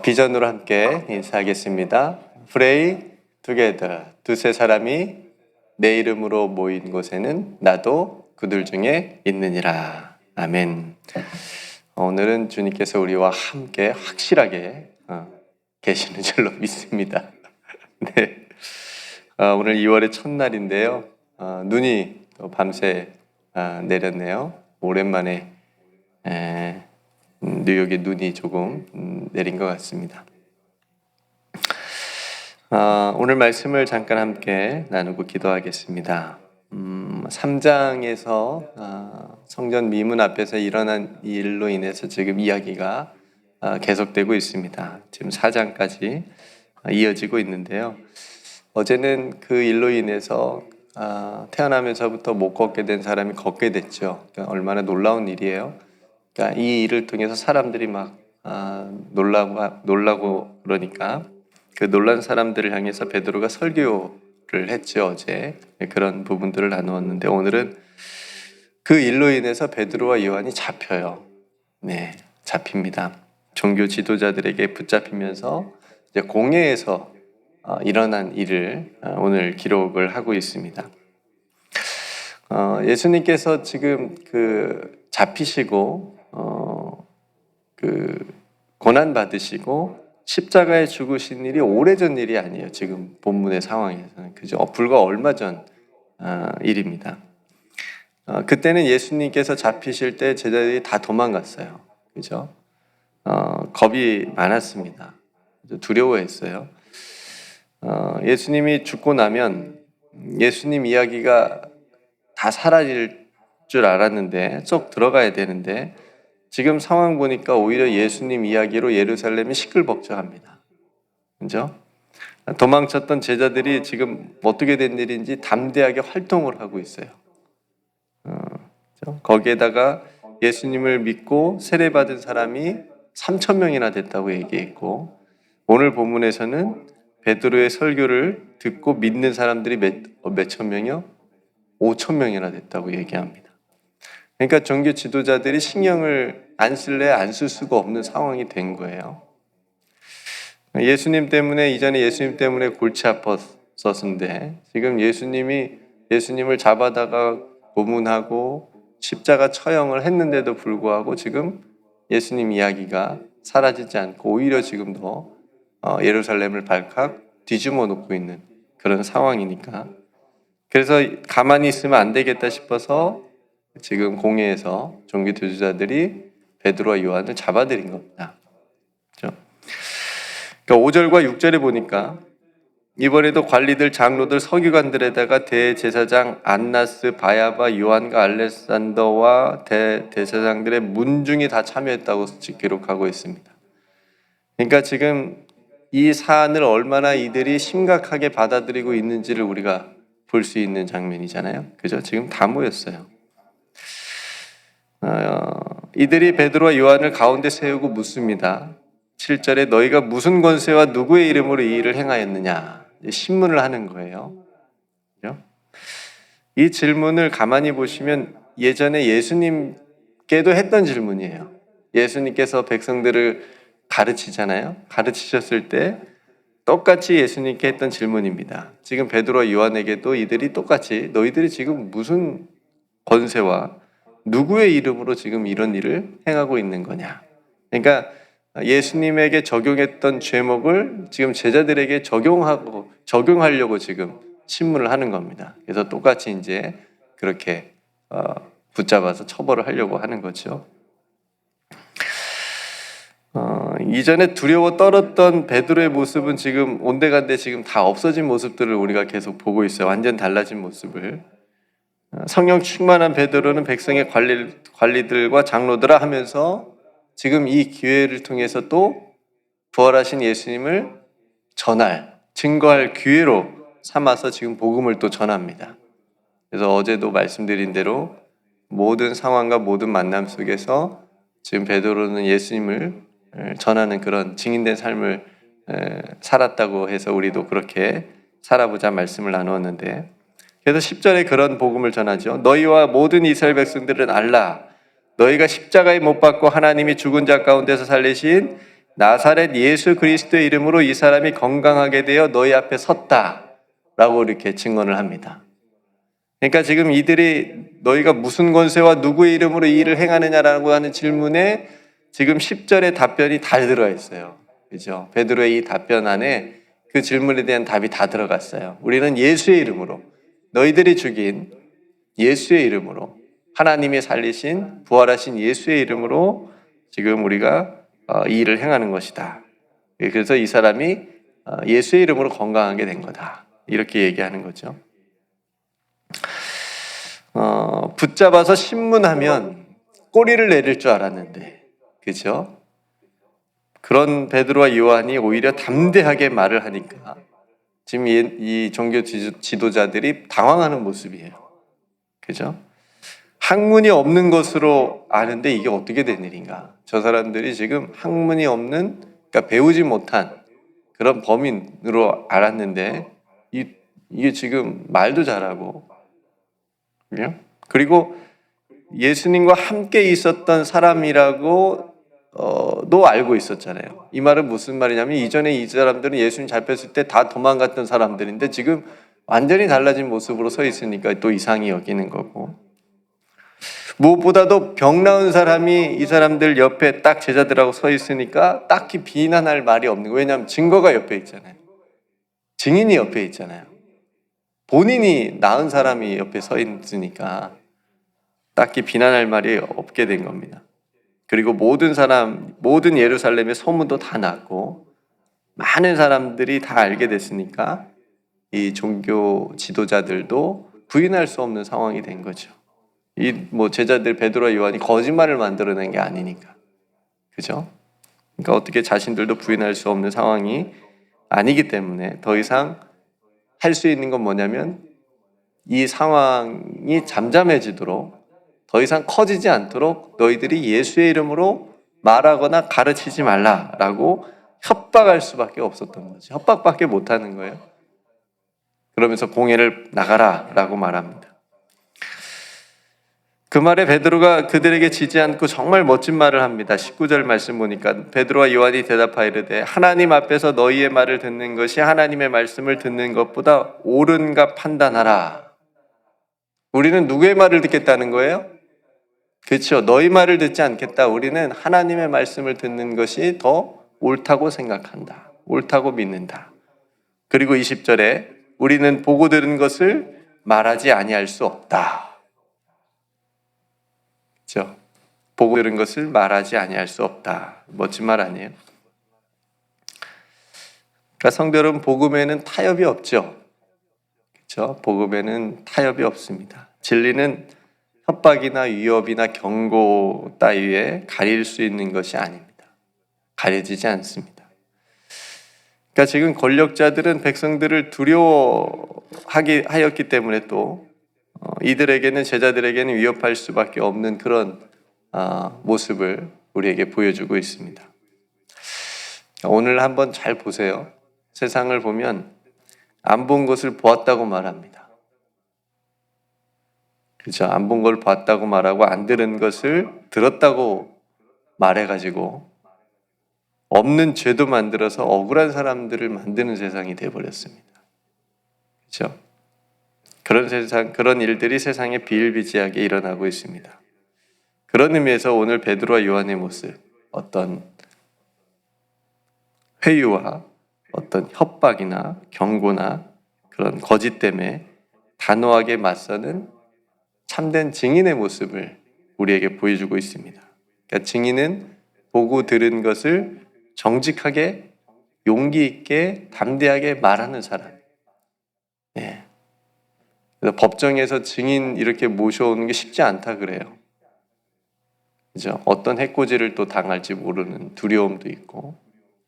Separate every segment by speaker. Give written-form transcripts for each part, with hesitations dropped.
Speaker 1: 비전으로 함께 인사하겠습니다. Pray together. 두세 사람이 내 이름으로 모인 곳에는 나도 그들 중에 있느니라. 아멘. 오늘은 주님께서 우리와 함께 확실하게 계시는 줄로 믿습니다. 네. 오늘 2월의 첫날인데요. 눈이 또 밤새 내렸네요. 오랜만에 뉴욕에 눈이 조금 내린 것 같습니다. 오늘 말씀을 잠깐 함께 나누고 기도하겠습니다. 3장에서 성전 미문 앞에서 일어난 일로 인해서 지금 이야기가 계속되고 있습니다. 지금 4장까지 이어지고 있는데요. 어제는 그 일로 인해서 태어나면서부터 못 걷게 된 사람이 걷게 됐죠. 그러니까 얼마나 놀라운 일이에요. 그러니까 이 일을 통해서 사람들이 막 놀라고 그러니까 그 놀란 사람들을 향해서 베드로가 설교를 했죠. 어제 그런 부분들을 나누었는데 오늘은 그 일로 인해서 베드로와 요한이 잡혀요. 네, 잡힙니다. 종교 지도자들에게 붙잡히면서 이제 공회에서 일어난 일을 오늘 기록을 하고 있습니다. 예수님께서 지금 잡히시고 고난 받으시고 십자가에 죽으신 일이 오래전 일이 아니에요. 지금 본문의 상황에서는 그죠? 불과 얼마 전 일입니다. 그때는 예수님께서 잡히실 때 제자들이 다 도망갔어요. 그죠? 겁이 많았습니다. 두려워했어요. 예수님이 죽고 나면 예수님 이야기가 다 사라질 줄 알았는데 쏙 들어가야 되는데 지금 상황 보니까 오히려 예수님 이야기로 예루살렘이 시끌벅적합니다. 그죠? 도망쳤던 제자들이 지금 어떻게 된 일인지 담대하게 활동을 하고 있어요. 거기에다가 예수님을 믿고 세례받은 사람이 3,000명이나 됐다고 얘기했고 오늘 본문에서는 베드로의 설교를 듣고 믿는 사람들이 몇천 명이요? 5,000명이나 됐다고 얘기합니다. 그러니까 종교 지도자들이 신경을 안 쓸래 안 쓸 수가 없는 상황이 된 거예요. 이전에 예수님 때문에 골치 아팠었는데 지금 예수님을 잡아다가 고문하고 십자가 처형을 했는데도 불구하고 지금 예수님 이야기가 사라지지 않고 오히려 지금 더 예루살렘을 발칵 뒤집어 놓고 있는 그런 상황이니까 그래서 가만히 있으면 안 되겠다 싶어서 지금 공회에서 종교 지도자들이 베드로와 요한을 잡아들인 겁니다. 그렇죠? 그러니까 5절과 6절에 보니까 이번에도 관리들, 장로들, 서기관들에다가 대제사장 안나스, 바야바, 요한과 알렉산더와 대제사장들의 문중이 다 참여했다고 기록하고 있습니다. 그러니까 지금 이 사안을 얼마나 이들이 심각하게 받아들이고 있는지를 우리가 볼 수 있는 장면이잖아요. 그죠? 지금 다 모였어요. 이들이 베드로와 요한을 가운데 세우고 묻습니다. 7절에 너희가 무슨 권세와 누구의 이름으로 이 일을 행하였느냐? 신문을 하는 거예요. 그죠? 이 질문을 가만히 보시면 예전에 예수님께도 했던 질문이에요. 예수님께서 백성들을 가르치잖아요. 가르치셨을 때 똑같이 예수님께 했던 질문입니다. 지금 베드로와 요한에게도 이들이 똑같이 너희들이 지금 무슨 권세와 누구의 이름으로 지금 이런 일을 행하고 있는 거냐. 그러니까 예수님에게 적용했던 죄목을 지금 제자들에게 적용하려고 지금 신문을 하는 겁니다. 그래서 똑같이 이제 그렇게 붙잡아서 처벌을 하려고 하는 거죠. 이전에 두려워 떨었던 베드로의 모습은 지금 온데간데 지금 다 없어진 모습들을 우리가 계속 보고 있어요. 완전 달라진 모습을. 성령 충만한 베드로는 백성의 관리들과 장로들아 하면서 지금 이 기회를 통해서 또 부활하신 예수님을 증거할 기회로 삼아서 지금 복음을 또 전합니다. 그래서 어제도 말씀드린 대로 모든 상황과 모든 만남 속에서 지금 베드로는 예수님을 전하는 그런 증인된 삶을 살았다고 해서 우리도 그렇게 살아보자 말씀을 나누었는데 그래서 10절에 그런 복음을 전하죠. 너희와 모든 이스라엘 백성들은 알라. 너희가 십자가에 못 박고 하나님이 죽은 자 가운데서 살리신 나사렛 예수 그리스도의 이름으로 이 사람이 건강하게 되어 너희 앞에 섰다라고 이렇게 증언을 합니다. 그러니까 지금 이들이 너희가 무슨 권세와 누구의 이름으로 이 일을 행하느냐라고 하는 질문에 지금 10절의 답변이 다 들어가 있어요. 그죠? 베드로의 이 답변 안에 그 질문에 대한 답이 다 들어갔어요. 우리는 예수의 이름으로, 너희들이 죽인 예수의 이름으로, 하나님이 살리신 부활하신 예수의 이름으로 지금 우리가 이 일을 행하는 것이다. 그래서 이 사람이 예수의 이름으로 건강하게 된 거다. 이렇게 얘기하는 거죠. 붙잡아서 신문하면 꼬리를 내릴 줄 알았는데, 그죠? 그런 베드로와 요한이 오히려 담대하게 말을 하니까 지금 이 종교 지도자들이 당황하는 모습이에요. 그죠? 학문이 없는 것으로 아는데 이게 어떻게 된 일인가? 저 사람들이 지금 학문이 없는, 그러니까 배우지 못한 그런 범인으로 알았는데 이게 지금 말도 잘하고, 그리고 예수님과 함께 있었던 사람이라고 도 알고 있었잖아요. 이 말은 무슨 말이냐면 이전에 이 사람들은 예수님 잡혔을 때 다 도망갔던 사람들인데 지금 완전히 달라진 모습으로 서 있으니까 또 이상히 여기는 거고, 무엇보다도 병 나은 사람이 이 사람들 옆에 딱 제자들하고 서 있으니까 딱히 비난할 말이 없는 거예요. 왜냐하면 증거가 옆에 있잖아요. 증인이 옆에 있잖아요. 본인이 나은 사람이 옆에 서 있으니까 딱히 비난할 말이 없게 된 겁니다. 그리고 모든 예루살렘의 소문도 다 났고 많은 사람들이 다 알게 됐으니까 이 종교 지도자들도 부인할 수 없는 상황이 된 거죠. 이 제자들 베드로와 요한이 거짓말을 만들어낸 게 아니니까, 그죠? 그러니까 어떻게 자신들도 부인할 수 없는 상황이 아니기 때문에 더 이상 할 수 있는 건 뭐냐면 이 상황이 잠잠해지도록, 더 이상 커지지 않도록 너희들이 예수의 이름으로 말하거나 가르치지 말라라고 협박할 수밖에 없었던 거죠. 협박밖에 못하는 거예요. 그러면서 공회를 나가라라고 말합니다. 그 말에 베드로가 그들에게 지지 않고 정말 멋진 말을 합니다. 19절 말씀 보니까 베드로와 요한이 대답하여 이르되 하나님 앞에서 너희의 말을 듣는 것이 하나님의 말씀을 듣는 것보다 옳은가 판단하라. 우리는 누구의 말을 듣겠다는 거예요? 그렇죠. 너희 말을 듣지 않겠다. 우리는 하나님의 말씀을 듣는 것이 더 옳다고 생각한다. 옳다고 믿는다. 그리고 20절에 우리는 보고 들은 것을 말하지 아니할 수 없다. 그렇죠? 보고 들은 것을 말하지 아니할 수 없다. 멋진 말 아니에요? 그러니까 성도 여러분, 복음에는 타협이 없죠. 그렇죠? 복음에는 타협이 없습니다. 진리는 협박이나 위협이나 경고 따위에 가릴 수 있는 것이 아닙니다. 가려지지 않습니다. 그러니까 지금 권력자들은 백성들을 두려워하게 하였기 때문에 또 이들에게는, 제자들에게는 위협할 수밖에 없는 그런 모습을 우리에게 보여주고 있습니다. 오늘 한번 잘 보세요. 세상을 보면 안 본 것을 보았다고 말합니다. 그렇죠? 안 본 걸 봤다고 말하고 안 들은 것을 들었다고 말해가지고 없는 죄도 만들어서 억울한 사람들을 만드는 세상이 되어버렸습니다. 그렇죠? 그런 일들이 세상에 비일비재하게 일어나고 있습니다. 그런 의미에서 오늘 베드로와 요한의 모습, 어떤 회유와 어떤 협박이나 경고나 그런 거짓 때문에 단호하게 맞서는 참된 증인의 모습을 우리에게 보여주고 있습니다. 그러니까 증인은 보고 들은 것을 정직하게, 용기 있게, 담대하게 말하는 사람. 네. 그래서 법정에서 증인 이렇게 모셔오는 게 쉽지 않다 그래요. 그죠? 어떤 해코지를 또 당할지 모르는 두려움도 있고,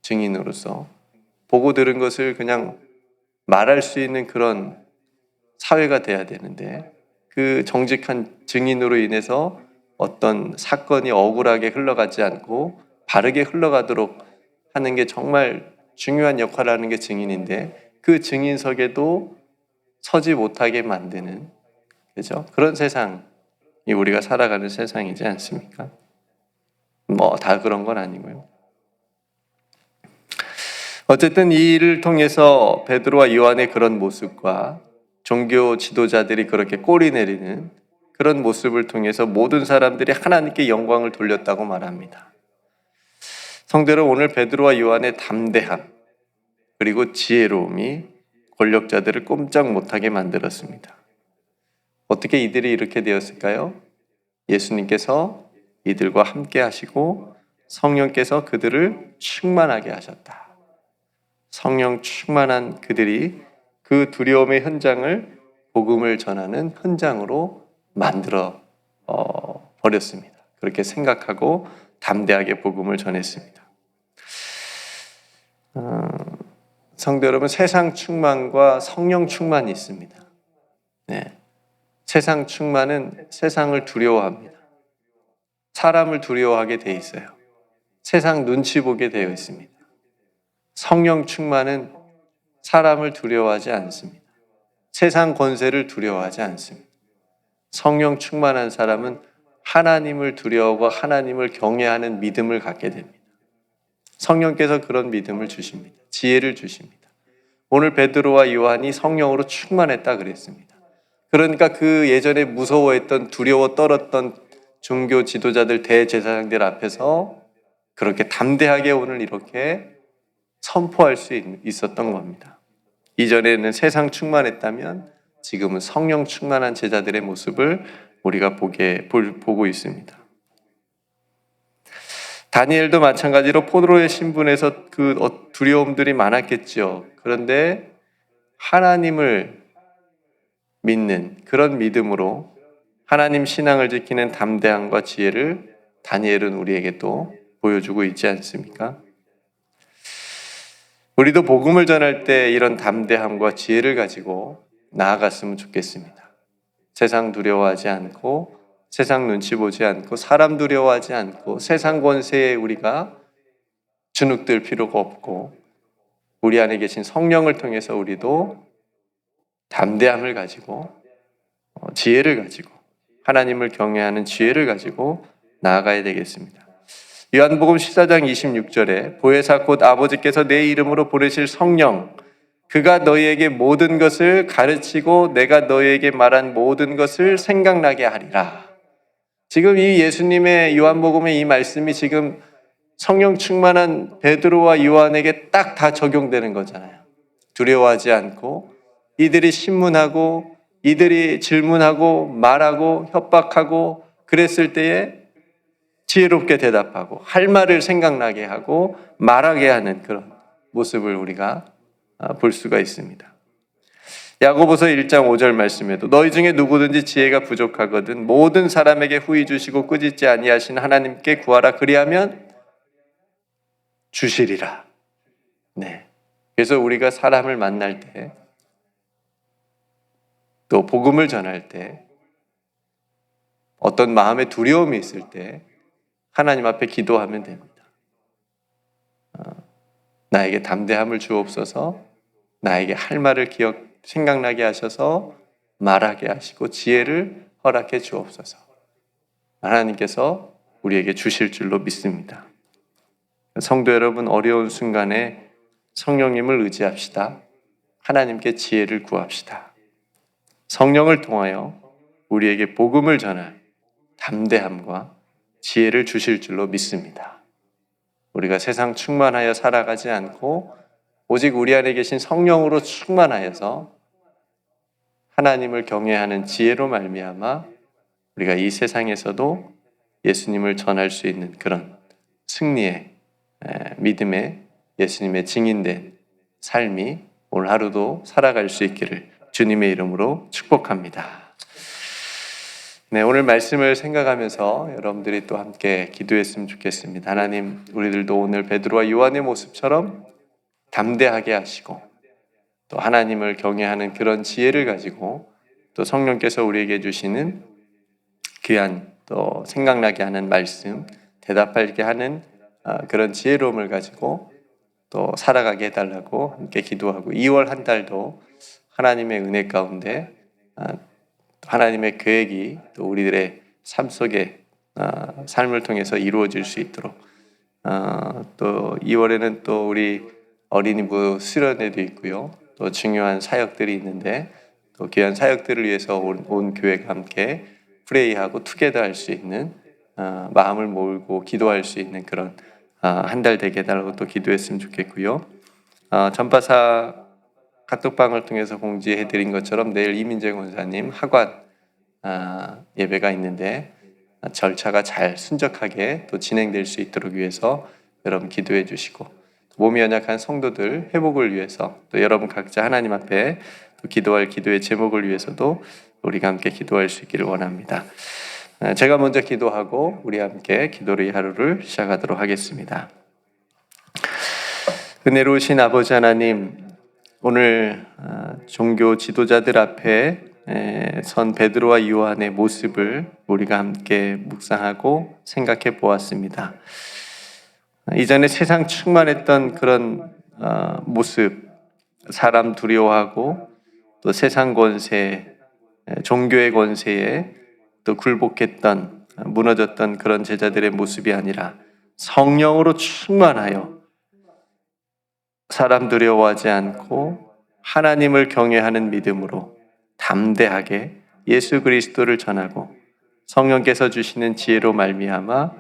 Speaker 1: 증인으로서 보고 들은 것을 그냥 말할 수 있는 그런 사회가 돼야 되는데, 그 정직한 증인으로 인해서 어떤 사건이 억울하게 흘러가지 않고 바르게 흘러가도록 하는 게 정말 중요한 역할을 하는 게 증인인데, 그 증인석에도 서지 못하게 만드는, 그죠? 그런 세상이 우리가 살아가는 세상이지 않습니까? 다 그런 건 아니고요. 어쨌든 이 일을 통해서 베드로와 요한의 그런 모습과 종교 지도자들이 그렇게 꼬리 내리는 그런 모습을 통해서 모든 사람들이 하나님께 영광을 돌렸다고 말합니다. 성도 여러분, 오늘 베드로와 요한의 담대함 그리고 지혜로움이 권력자들을 꼼짝 못하게 만들었습니다. 어떻게 이들이 이렇게 되었을까요? 예수님께서 이들과 함께 하시고 성령께서 그들을 충만하게 하셨다. 성령 충만한 그들이 그 두려움의 현장을 복음을 전하는 현장으로 만들어 버렸습니다. 그렇게 생각하고 담대하게 복음을 전했습니다. 성도 여러분, 세상 충만과 성령 충만이 있습니다. 네. 세상 충만은 세상을 두려워합니다. 사람을 두려워하게 돼 있어요. 세상 눈치 보게 되어 있습니다. 성령 충만은 사람을 두려워하지 않습니다. 세상 권세를 두려워하지 않습니다. 성령 충만한 사람은 하나님을 두려워하고 하나님을 경외하는 믿음을 갖게 됩니다. 성령께서 그런 믿음을 주십니다. 지혜를 주십니다. 오늘 베드로와 요한이 성령으로 충만했다 그랬습니다. 그러니까 그 예전에 무서워했던 두려워 떨었던 종교 지도자들 대제사장들 앞에서 그렇게 담대하게 오늘 이렇게 선포할 수 있었던 겁니다. 이전에는 세상 충만했다면 지금은 성령 충만한 제자들의 모습을 우리가 보고 있습니다. 다니엘도 마찬가지로 포로의 신분에서 그 두려움들이 많았겠죠. 그런데 하나님을 믿는 그런 믿음으로 하나님 신앙을 지키는 담대함과 지혜를 다니엘은 우리에게 또 보여주고 있지 않습니까? 우리도 복음을 전할 때 이런 담대함과 지혜를 가지고 나아갔으면 좋겠습니다. 세상 두려워하지 않고 세상 눈치 보지 않고 사람 두려워하지 않고 세상 권세에 우리가 주눅들 필요가 없고 우리 안에 계신 성령을 통해서 우리도 담대함을 가지고 지혜를 가지고 하나님을 경외하는 지혜를 가지고 나아가야 되겠습니다. 요한복음 14장 26절에 보혜사 곧 아버지께서 내 이름으로 보내실 성령 그가 너희에게 모든 것을 가르치고 내가 너희에게 말한 모든 것을 생각나게 하리라. 지금 이 예수님의 요한복음의 이 말씀이 지금 성령 충만한 베드로와 요한에게 딱 다 적용되는 거잖아요. 두려워하지 않고 이들이 신문하고 이들이 질문하고 말하고 협박하고 그랬을 때에 지혜롭게 대답하고 할 말을 생각나게 하고 말하게 하는 그런 모습을 우리가 볼 수가 있습니다. 야고보서 1장 5절 말씀에도 너희 중에 누구든지 지혜가 부족하거든 모든 사람에게 후히 주시고 꾸짖지 아니하신 하나님께 구하라 그리하면 주시리라. 네. 그래서 우리가 사람을 만날 때 또 복음을 전할 때 어떤 마음의 두려움이 있을 때 하나님 앞에 기도하면 됩니다. 나에게 담대함을 주옵소서 나에게 할 말을 생각나게 하셔서 말하게 하시고 지혜를 허락해 주옵소서. 하나님께서 우리에게 주실 줄로 믿습니다. 성도 여러분, 어려운 순간에 성령님을 의지합시다. 하나님께 지혜를 구합시다. 성령을 통하여 우리에게 복음을 전할 담대함과 지혜를 주실 줄로 믿습니다. 우리가 세상 충만하여 살아가지 않고 오직 우리 안에 계신 성령으로 충만하여서 하나님을 경외하는 지혜로 말미암아 우리가 이 세상에서도 예수님을 전할 수 있는 그런 승리의 믿음의 예수님의 증인된 삶이 오늘 하루도 살아갈 수 있기를 주님의 이름으로 축복합니다. 네, 오늘 말씀을 생각하면서 여러분들이 또 함께 기도했으면 좋겠습니다. 하나님, 우리들도 오늘 베드로와 요한의 모습처럼 담대하게 하시고 또 하나님을 경외하는 그런 지혜를 가지고 또 성령께서 우리에게 주시는 귀한 또 생각나게 하는 말씀, 대답하게 하는 그런 지혜로움을 가지고 또 살아가게 해달라고 함께 기도하고 2월 한 달도 하나님의 은혜 가운데 하나님의 계획이 또 우리들의 삶 속에 삶을 통해서 이루어질 수 있도록 또 2월에는 또 우리 어린이부 수련회도 있고요. 또 중요한 사역들이 있는데 또 귀한 사역들을 위해서 온 교회가 함께 프레이하고 투게더 할 수 있는 마음을 모으고 기도할 수 있는 그런 한 달 되게 해달라고 또 기도했으면 좋겠고요. 전파사 카톡방을 통해서 공지해드린 것처럼 내일 이민재 권사님 하관 예배가 있는데 절차가 잘 순적하게 또 진행될 수 있도록 위해서 여러분 기도해 주시고, 몸이 연약한 성도들 회복을 위해서 또 여러분 각자 하나님 앞에 또 기도할 기도의 제목을 위해서도 우리가 함께 기도할 수 있기를 원합니다. 제가 먼저 기도하고 우리 함께 기도로 이 하루를 시작하도록 하겠습니다. 은혜로우신 아버지 하나님, 오늘 종교 지도자들 앞에 선 베드로와 요한의 모습을 우리가 함께 묵상하고 생각해 보았습니다. 이전에 세상 충만했던 그런 모습, 사람 두려워하고 또 세상 권세, 종교의 권세에 또 굴복했던, 무너졌던 그런 제자들의 모습이 아니라 성령으로 충만하여 사람 두려워하지 않고 하나님을 경외하는 믿음으로 담대하게 예수 그리스도를 전하고 성령께서 주시는 지혜로 말미암아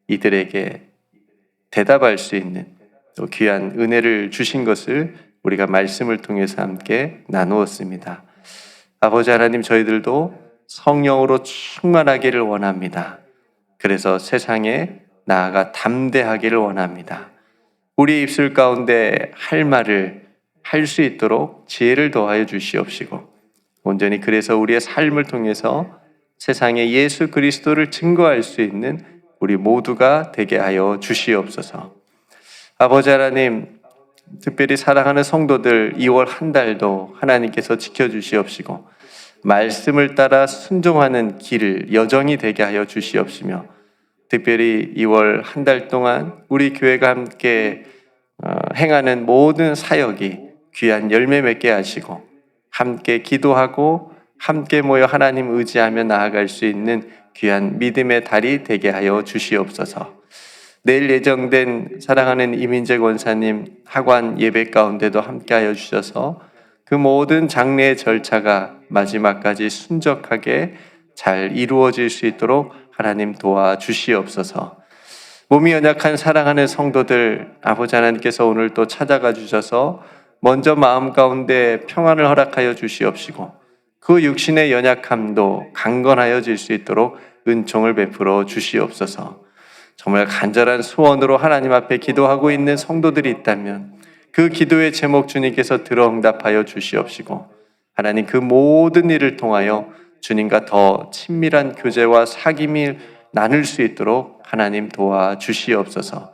Speaker 1: 이들에게 대답할 수 있는 또 귀한 은혜를 주신 것을 우리가 말씀을 통해서 함께 나누었습니다. 아버지 하나님, 저희들도 성령으로 충만하기를 원합니다. 그래서 세상에 나아가 담대하기를 원합니다. 우리 입술 가운데 할 말을 할 수 있도록 지혜를 더하여 주시옵시고, 온전히 그래서 우리의 삶을 통해서 세상에 예수 그리스도를 증거할 수 있는 우리 모두가 되게 하여 주시옵소서. 아버지 하나님, 특별히 사랑하는 성도들 2월 한 달도 하나님께서 지켜주시옵시고 말씀을 따라 순종하는 길 여정이 되게 하여 주시옵시며, 특별히 2월 한 달 동안 우리 교회가 함께 행하는 모든 사역이 귀한 열매 맺게 하시고 함께 기도하고 함께 모여 하나님 의지하며 나아갈 수 있는 귀한 믿음의 달이 되게 하여 주시옵소서. 내일 예정된 사랑하는 이민재 권사님 하관 예배 가운데도 함께 하여 주셔서 그 모든 장례의 절차가 마지막까지 순적하게 잘 이루어질 수 있도록 하나님 도와주시옵소서. 몸이 연약한 사랑하는 성도들 아버지 하나님께서 오늘 또 찾아가 주셔서 먼저 마음 가운데 평안을 허락하여 주시옵시고 그 육신의 연약함도 강건하여질 수 있도록 은총을 베풀어 주시옵소서. 정말 간절한 소원으로 하나님 앞에 기도하고 있는 성도들이 있다면 그 기도의 제목 주님께서 들어 응답하여 주시옵시고 하나님 그 모든 일을 통하여 주님과 더 친밀한 교제와 사귐을 나눌 수 있도록 하나님 도와주시옵소서.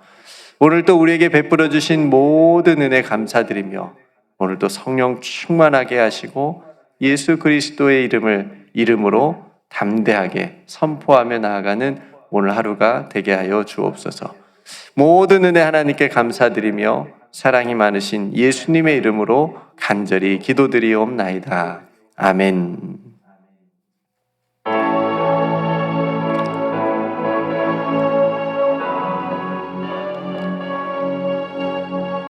Speaker 1: 오늘도 우리에게 베풀어 주신 모든 은혜 감사드리며 오늘도 성령 충만하게 하시고 예수 그리스도의 이름으로 담대하게 선포하며 나아가는 오늘 하루가 되게 하여 주옵소서. 모든 은혜 하나님께 감사드리며 사랑이 많으신 예수님의 이름으로 간절히 기도드리옵나이다. 아멘.